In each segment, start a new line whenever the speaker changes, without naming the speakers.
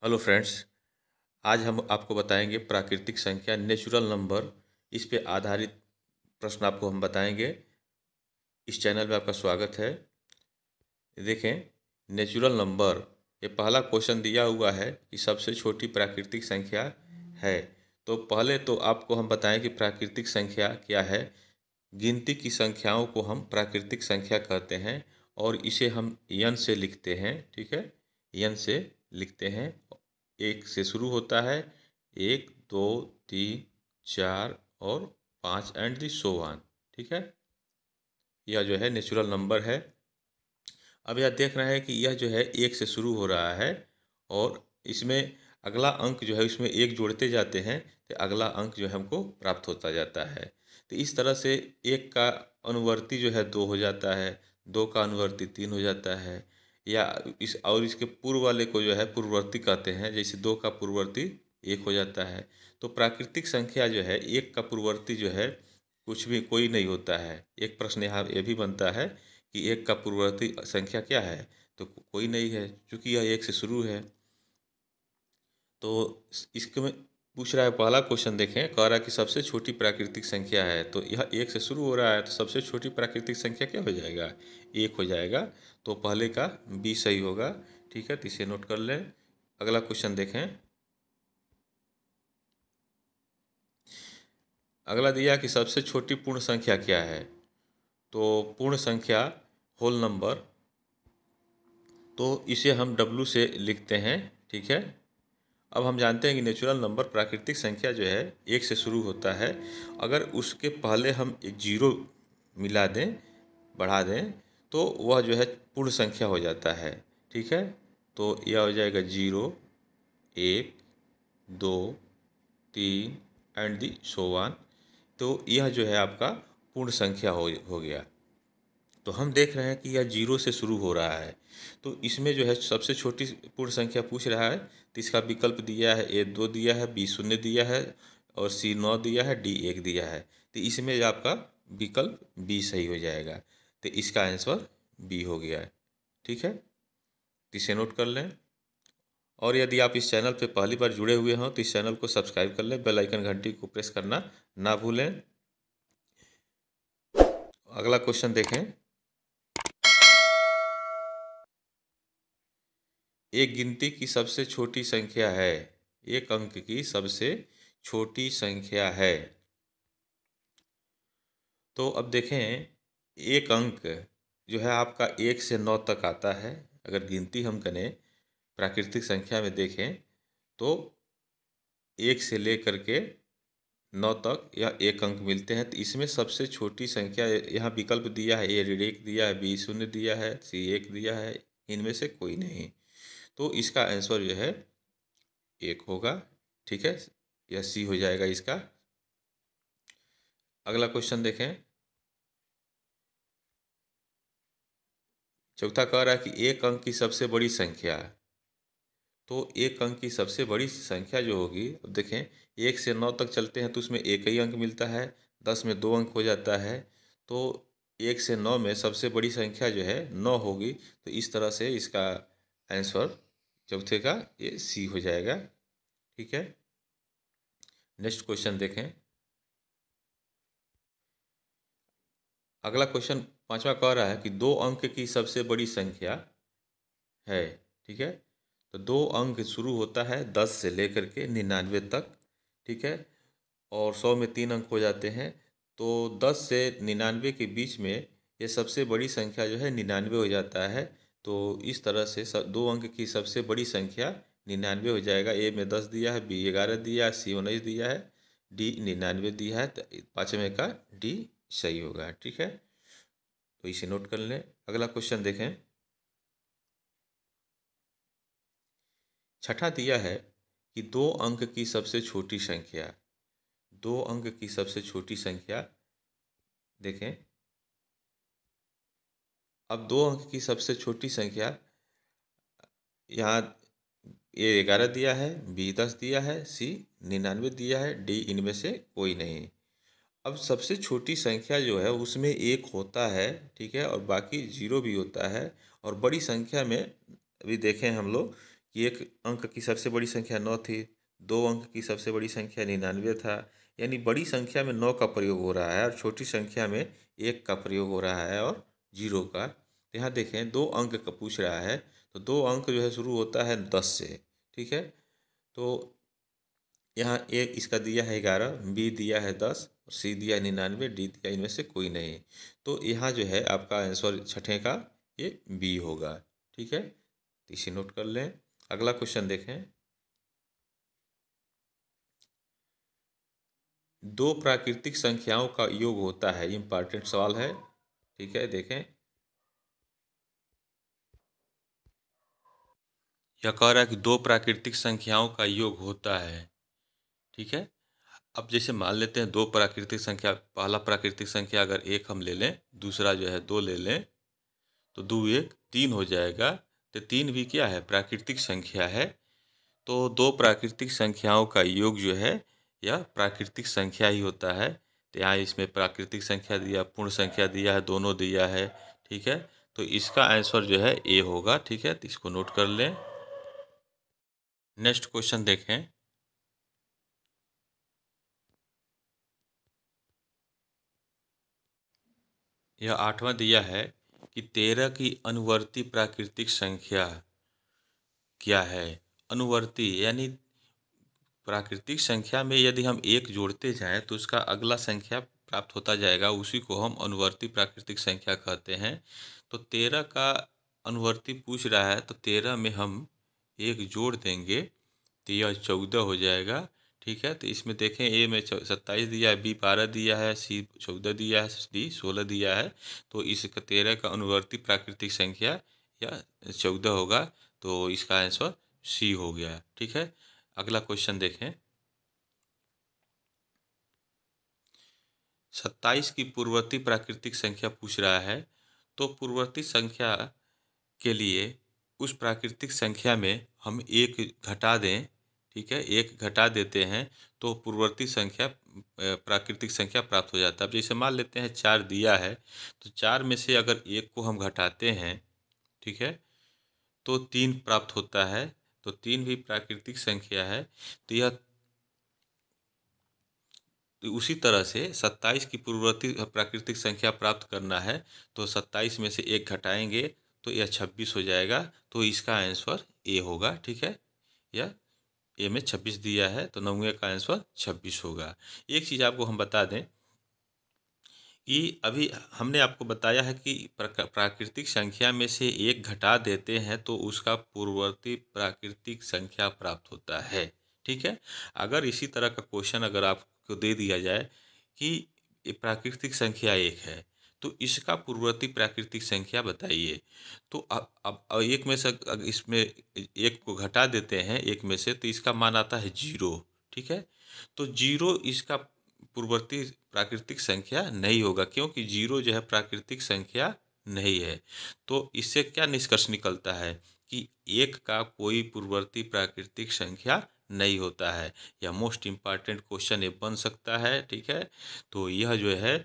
Hello friends. आज हम आपको बताएंगे प्राकृतिक संख्या नेचुरल नंबर। इस पे आधारित प्रश्न आपको हम बताएंगे। इस चैनल में आपका स्वागत है। देखें, नेचुरल नंबर, ये पहला क्वेश्चन दिया हुआ है कि सबसे छोटी प्राकृतिक संख्या है। तो पहले तो आपको हम बताएं कि प्राकृतिक संख्या क्या है। गिनती की संख्याओं को हम प्राकृतिक संख्या कहते हैं और इसे हम यन से लिखते हैं। ठीक है, यन से लिखते हैं। एक से शुरू होता है, एक, दो, तीन, चार और पाँच एंड दी सो ऑन। ठीक है, यह जो है नेचुरल नंबर है। अब यह देख रहे हैं कि यह जो है एक से शुरू हो रहा है और इसमें अगला अंक जो है उसमें एक जोड़ते जाते हैं तो अगला अंक जो है हमको प्राप्त होता जाता है। तो इस तरह से एक का अनुवर्ती जो है दो हो जाता है, दो का अनुवर्ती तीन हो जाता है, या इसके पूर्व वाले को जो है पूर्ववर्ती कहते हैं। जैसे दो का पूर्ववर्ती एक हो जाता है। तो प्राकृतिक संख्या जो है एक का पूर्ववर्ती जो है कुछ भी कोई नहीं होता है। एक प्रश्न यहाँ ये भी बनता है कि एक का पूर्ववर्ती संख्या क्या है, तो कोई नहीं है क्योंकि यह एक से शुरू है। तो इसके में पूछ रहा है, पहला क्वेश्चन देखें, कह रहा है कि सबसे छोटी प्राकृतिक संख्या है। तो यह एक से शुरू हो रहा है तो सबसे छोटी प्राकृतिक संख्या क्या हो जाएगा, एक हो जाएगा। तो पहले का बी सही होगा। ठीक है, तो इसे नोट कर लें। अगला क्वेश्चन देखें। अगला दिया कि सबसे छोटी पूर्ण संख्या क्या है। तो पूर्ण संख्या, होल नंबर, तो इसे हम डब्लू से लिखते हैं। ठीक है, अब हम जानते हैं कि नेचुरल नंबर प्राकृतिक संख्या जो है एक से शुरू होता है। अगर उसके पहले हम एक जीरो मिला दें, बढ़ा दें, तो वह जो है पूर्ण संख्या हो जाता है। ठीक है, तो यह हो जाएगा जीरो, एक, दो, तीन एंड दी सो ऑन। तो यह जो है आपका पूर्ण संख्या हो गया। तो हम देख रहे हैं कि यह जीरो से शुरू हो रहा है। तो इसमें जो है सबसे छोटी पूर्ण संख्या पूछ रहा है, तो इसका विकल्प दिया है, ए दो दिया है, बी शून्य दिया है और सी नौ दिया है, डी एक दिया है। तो इसमें आपका विकल्प बी सही हो जाएगा। तो इसका आंसर बी हो गया है। ठीक है, तो इसे नोट कर लें। और यदि आप इस चैनल पर पहली बार जुड़े हुए हों तो इस चैनल को सब्सक्राइब कर लें, बेल आइकन घंटी को प्रेस करना ना भूलें। अगला क्वेश्चन देखें। एक गिनती की सबसे छोटी संख्या है, एक अंक की सबसे छोटी संख्या है। तो अब देखें, एक अंक जो है आपका एक से नौ तक आता है। अगर गिनती हम करें प्राकृतिक संख्या में देखें तो एक से लेकर के नौ तक यह एक अंक मिलते हैं। तो इसमें सबसे छोटी संख्या यहाँ विकल्प दिया है, ए एक दिया है, बी शून्य दिया है, सी एक दिया है, इनमें से कोई नहीं। तो इसका आंसर जो है एक होगा। ठीक है, यह सी हो जाएगा इसका। अगला क्वेश्चन देखें। चौथा कह रहा है कि एक अंक की सबसे बड़ी संख्या। तो एक अंक की सबसे बड़ी संख्या जो होगी, अब देखें, एक से नौ तक चलते हैं तो उसमें एक ही अंक मिलता है, 10 में दो अंक हो जाता है। तो एक से नौ में सबसे बड़ी संख्या जो है नौ होगी। तो इस तरह से इसका आंसर चौथे का ये सी हो जाएगा। ठीक है, नेक्स्ट क्वेश्चन देखें। अगला क्वेश्चन पांचवा कह रहा है कि दो अंक की सबसे बड़ी संख्या है। ठीक है, तो दो अंक शुरू होता है 10 से लेकर के 99 तक। ठीक है, और 100 में तीन अंक हो जाते हैं। तो 10 से 99 के बीच में ये सबसे बड़ी संख्या जो है 99 हो जाता है। तो इस तरह से दो अंक की सबसे बड़ी संख्या 99 हो जाएगा। ए में 10 दिया है, बी 11 दिया है, सी 19 दिया है, डी 99 दिया है। तो पाँचवें का डी सही होगा। ठीक है, तो इसे नोट कर लें। अगला क्वेश्चन देखें। छठा दिया है कि दो अंक की सबसे छोटी संख्या, दो अंक की सबसे छोटी संख्या देखें। अब दो अंक की सबसे छोटी संख्या, यहाँ ए 11 दिया है, बी 10 दिया है, सी 99 दिया है, डी इनमें से कोई नहीं। अब सबसे छोटी संख्या जो है उसमें एक होता है। ठीक है, और बाकी जीरो भी होता है। और बड़ी संख्या में अभी देखें हम लोग कि एक अंक की सबसे बड़ी संख्या 9 थी, 2 अंक की सबसे बड़ी संख्या 99 था। यानी बड़ी संख्या में 9 का प्रयोग हो रहा है और छोटी संख्या में 1 का प्रयोग हो रहा है और 0 का। तो यहाँ देखें 2 अंक का पूछ रहा है, तो 2 अंक जो है शुरू होता है 10 से, ठीक है। तो यहाँ ए इसका दिया है 11, बी दिया है 10, सी दिया है 99, डी दिया इनमें से कोई नहीं। तो यहाँ जो है आपका आंसर छठे का ये बी होगा, ठीक है। तो इसे नोट कर लें। अगला क्वेश्चन देखें। दो प्राकृतिक संख्याओं का योग होता है, इम्पॉर्टेंट सवाल है, ठीक है। देखें, यह कह रहा है कि दो प्राकृतिक संख्याओं का योग होता है, ठीक है। अब जैसे मान लेते हैं दो प्राकृतिक संख्या, पहला प्राकृतिक संख्या अगर एक हम ले लें, दूसरा जो है दो ले लें, तो दो एक तीन हो जाएगा। तो तीन भी क्या है, प्राकृतिक संख्या है। तो दो प्राकृतिक संख्याओं का योग जो है यह प्राकृतिक संख्या ही होता है। तो यहाँ इसमें प्राकृतिक संख्या दिया, पूर्ण संख्या दिया है, दोनों दिया है, ठीक है। तो इसका आंसर जो है ए होगा, ठीक है। तो इसको नोट कर लें। नेक्स्ट क्वेश्चन देखें। यह आठवां दिया है कि 13 की अनुवर्ती प्राकृतिक संख्या क्या है। अनुवर्ती यानी प्राकृतिक संख्या में यदि हम एक जोड़ते जाएं तो उसका अगला संख्या प्राप्त होता जाएगा, उसी को हम अनुवर्ती प्राकृतिक संख्या कहते हैं। तो 13 का अनुवर्ती पूछ रहा है, तो 13 में हम एक जोड़ देंगे तो यह 14 हो जाएगा, ठीक है। तो इसमें देखें ए में 27 दिया है, बी 12 दिया है, सी 14 दिया है, डी 16 दिया है। तो इस 13 का अनुवर्ती प्राकृतिक संख्या या 14 होगा। तो इसका आंसर सी हो गया, ठीक है। अगला क्वेश्चन देखें। 27 की पूर्ववर्ती प्राकृतिक संख्या पूछ रहा है। तो पूर्ववर्ती संख्या के लिए उस प्राकृतिक संख्या में हम एक घटा दें, ठीक है, एक घटा देते हैं तो पूर्ववर्ती संख्या प्राकृतिक संख्या प्राप्त हो जाता है। अब जैसे मान लेते हैं 4 दिया है, तो 4 में से अगर एक को हम घटाते हैं, ठीक है, तो 3 प्राप्त होता है। तो 3 भी प्राकृतिक संख्या है। तो यह तो उसी तरह से 27 की पूर्ववर्ती प्राकृतिक संख्या प्राप्त करना है, तो 27 में से एक घटाएंगे तो यह 26 हो जाएगा। तो इसका आंसर ए होगा, ठीक है। यह ए में 26 दिया है, तो 9वें का आंसर 26 होगा। एक चीज़ आपको हम बता दें कि अभी हमने आपको बताया है कि प्राकृतिक संख्या में से एक घटा देते हैं तो उसका पूर्ववर्ती प्राकृतिक संख्या प्राप्त होता है, ठीक है। अगर इसी तरह का क्वेश्चन अगर आपको दे दिया जाए कि ये प्राकृतिक संख्या एक है, तो इसका पूर्ववर्ती प्राकृतिक संख्या बताइए। तो अब एक में से इसमें एक को घटा देते हैं एक में से, तो इसका मान आता है 0, ठीक है। तो 0 इसका पूर्ववर्ती प्राकृतिक संख्या नहीं होगा, क्योंकि 0 जो है प्राकृतिक संख्या नहीं है। तो इससे क्या निष्कर्ष निकलता है कि एक का कोई पूर्ववर्ती प्राकृतिक संख्या नहीं होता है। यह मोस्ट इम्पॉर्टेंट क्वेश्चन ये बन सकता है, ठीक है। तो यह जो है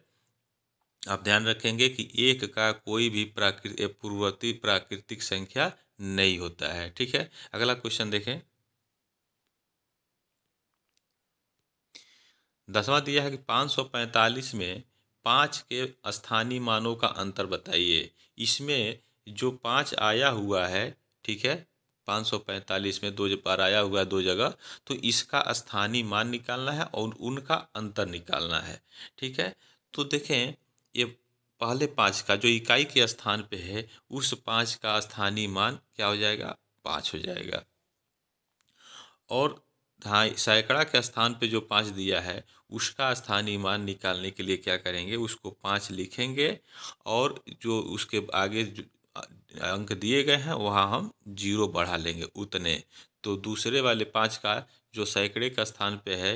आप ध्यान रखेंगे कि एक का कोई भी पूर्ववर्ती प्राकृतिक संख्या नहीं होता है, ठीक है। अगला क्वेश्चन देखें। 10वां दिया है कि 545 में 5 के स्थानीय मानों का अंतर बताइए। इसमें जो 5 आया हुआ है, ठीक है, 545 में 2 बार आया हुआ है 2 जगह, तो इसका स्थानीय मान निकालना है और उनका अंतर निकालना है, ठीक है। तो देखें, ये पहले 5 का जो इकाई के स्थान पे है, उस 5 का स्थानीय मान क्या हो जाएगा, 5 हो जाएगा। और हाँ, सैकड़ा के स्थान पे जो 5 दिया है उसका स्थानीय मान निकालने के लिए क्या करेंगे, उसको 5 लिखेंगे और जो उसके आगे जो अंक दिए गए हैं वहाँ हम 0 बढ़ा लेंगे उतने। तो दूसरे वाले 5 का जो सैकड़े का स्थान पे है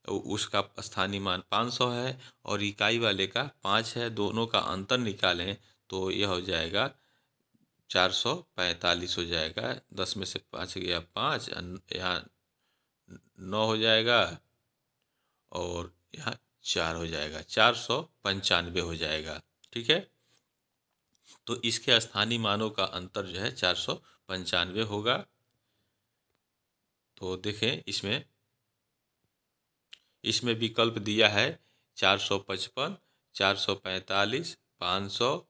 उसका स्थानीय मान 500 है और इकाई वाले का 5 है, दोनों का अंतर निकालें तो यह हो जाएगा 445 हो जाएगा। 10 में से 5 गया 5, यहाँ 9 हो जाएगा और यहाँ 4 हो जाएगा, 495 हो जाएगा, ठीक है। तो इसके स्थानीय मानों का अंतर जो है 495 होगा। तो देखें इसमें विकल्प दिया है 455, 445, 500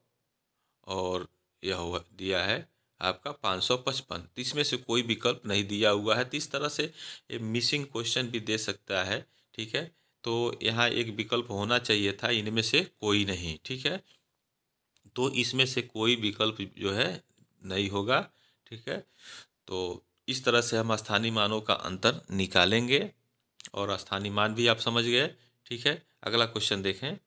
और यह हुआ दिया है आपका 555। तो इसमें से कोई विकल्प नहीं दिया हुआ है, तो इस तरह से ये मिसिंग क्वेश्चन भी दे सकता है। ठीक है, तो यहाँ एक विकल्प होना चाहिए था, इनमें से कोई नहीं। ठीक है, तो इसमें से कोई विकल्प जो है नहीं होगा। ठीक है, तो इस तरह से हम स्थानीय मानों का अंतर निकालेंगे, और स्थानीय मान भी आप समझ गए। ठीक है, अगला क्वेश्चन देखें।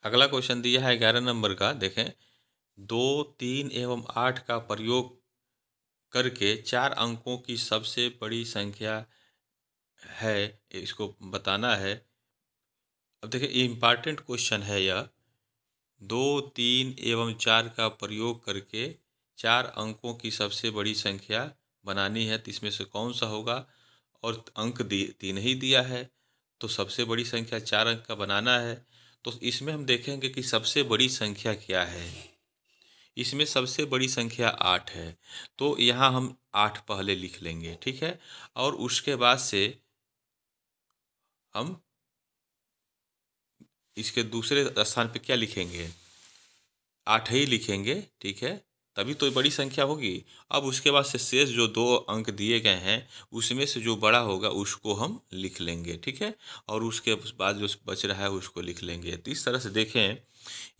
अगला क्वेश्चन दिया है 11 नंबर का। देखें, 2, 3 एवं 8 का प्रयोग करके 4 अंकों की सबसे बड़ी संख्या है, इसको बताना है। अब देखिए, इम्पॉर्टेंट क्वेश्चन है यह। 2, 3 एवं 4 का प्रयोग करके 4 अंकों की सबसे बड़ी संख्या बनानी है, तो इसमें से कौन सा होगा। और अंक 3 ही दिया है, तो सबसे बड़ी संख्या 4 अंक का बनाना है। तो इसमें हम देखेंगे कि सबसे बड़ी संख्या क्या है। इसमें सबसे बड़ी संख्या 8 है, तो यहाँ हम 8 पहले लिख लेंगे। ठीक है, और उसके बाद से हम इसके दूसरे स्थान पे क्या लिखेंगे, 8 ही लिखेंगे। ठीक है, तभी तो बड़ी संख्या होगी। अब उसके बाद से शेष जो 2 अंक दिए गए हैं, उसमें से जो बड़ा होगा उसको हम लिख लेंगे। ठीक है, और उसके बाद जो बच रहा है उसको लिख लेंगे। तो इस तरह से देखें,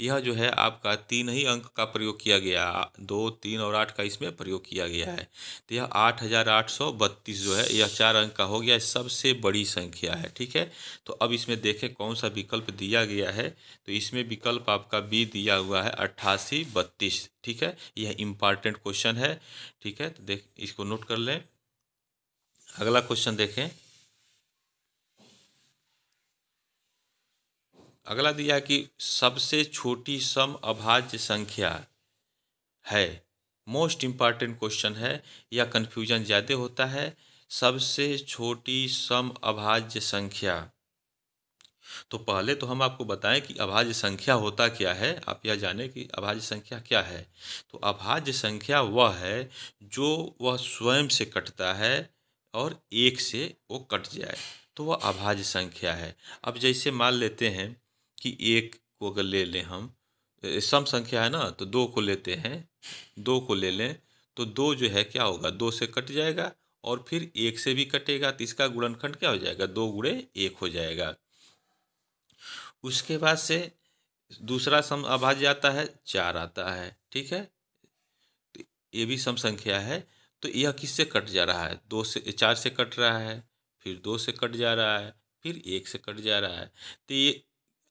यह जो है आपका 3 ही अंक का प्रयोग किया गया, 2, 3 और 8 का इसमें प्रयोग किया गया है। तो यह 8832 जो है, यह 4 अंक का हो गया, सबसे बड़ी संख्या है। ठीक है, तो अब इसमें देखें कौन सा विकल्प दिया गया है। तो इसमें विकल्प आपका बी दिया हुआ है 8832। ठीक है, यह इम्पॉर्टेंट क्वेश्चन है। ठीक है, तो देख इसको नोट कर लें। अगला क्वेश्चन देखें। अगला दिया कि सबसे छोटी सम अभाज्य संख्या है। मोस्ट इम्पॉर्टेंट क्वेश्चन है, या कन्फ्यूजन ज़्यादा होता है। सबसे छोटी सम अभाज्य संख्या, तो पहले तो हम आपको बताएं कि अभाज्य संख्या होता क्या है, आप यह जानें कि अभाज्य संख्या क्या है। तो अभाज्य संख्या वह है जो वह स्वयं से कटता है और 1 से वो कट जाए, तो वह अभाज्य संख्या है। अब जैसे मान लेते हैं कि 1 को अगर ले लें हम, सम संख्या है ना, तो 2 को लेते हैं, 2 को ले लें, तो 2 जो है क्या होगा, 2 से कट जाएगा और फिर 1 से भी कटेगा, तो इसका गुणनखंड क्या हो जाएगा, 2 गुणे 1 हो जाएगा। उसके बाद से दूसरा सम अभाज्य आता है, 4 आता है। ठीक है, तो ये भी सम संख्या है। तो यह किससे कट जा रहा है, 2 से 4 से कट रहा है, फिर 2 से कट जा रहा है, फिर 1 से कट जा रहा है। तो ये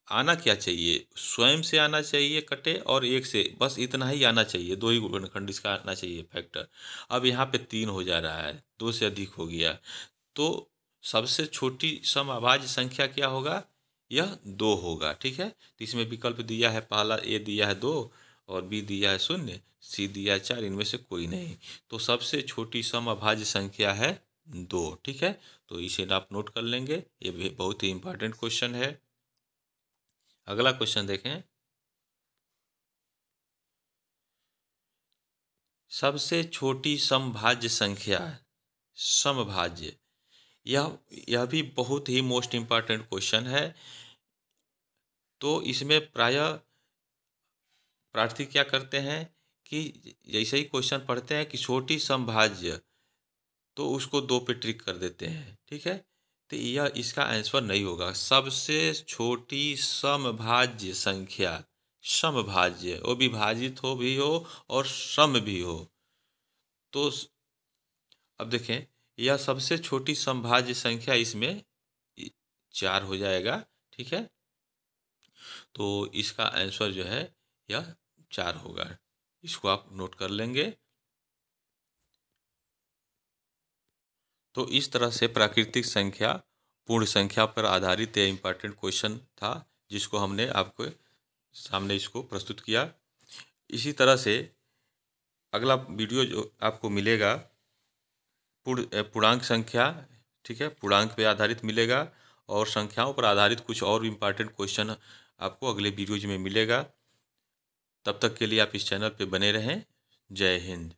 आना क्या चाहिए, स्वयं से आना चाहिए कटे, और 1 से, बस इतना ही आना चाहिए, 2 ही गुणनखंड इसका आना चाहिए फैक्टर। अब यहाँ पे 3 हो जा रहा है, 2 से अधिक हो गया, तो सबसे छोटी सम अभाज्य संख्या क्या होगा, यह 2 होगा। ठीक है, तो इसमें विकल्प दिया है, पहला ए दिया है 2 और बी दिया है 0, सी दिया है 4, इनमें से कोई नहीं। तो सबसे छोटी सम अभाज्य संख्या है 2। ठीक है, तो इसे आप नोट कर लेंगे, ये भी बहुत ही इंपॉर्टेंट क्वेश्चन है। अगला क्वेश्चन देखें। सबसे छोटी समभाज्य संख्या, समभाज्य, यह भी बहुत ही मोस्ट इम्पॉर्टेंट क्वेश्चन है। तो इसमें प्रायः प्रार्थी क्या करते हैं कि जैसे ही क्वेश्चन पढ़ते हैं कि छोटी समभाज्य, तो उसको 2 पे ट्रिक कर देते हैं। ठीक है, तो यह इसका आंसर नहीं होगा। सबसे छोटी समभाज्य संख्या, समभाज्य, वो विभाजित हो भी हो और सम भी हो। तो अब देखें, यह सबसे छोटी समभाज्य संख्या इसमें 4 हो जाएगा। ठीक है, तो इसका आंसर जो है यह 4 होगा, इसको आप नोट कर लेंगे। तो इस तरह से प्राकृतिक संख्या पूर्ण संख्या पर आधारित यह इम्पॉर्टेंट क्वेश्चन था, जिसको हमने आपको सामने इसको प्रस्तुत किया। इसी तरह से अगला वीडियो जो आपको मिलेगा पूर्णांक संख्या, ठीक है, पूर्णांक पे आधारित मिलेगा, और संख्याओं पर आधारित कुछ और इम्पॉर्टेंट क्वेश्चन आपको अगले वीडियोज में मिलेगा। तब तक के लिए आप इस चैनल पे बने रहें। जय हिंद।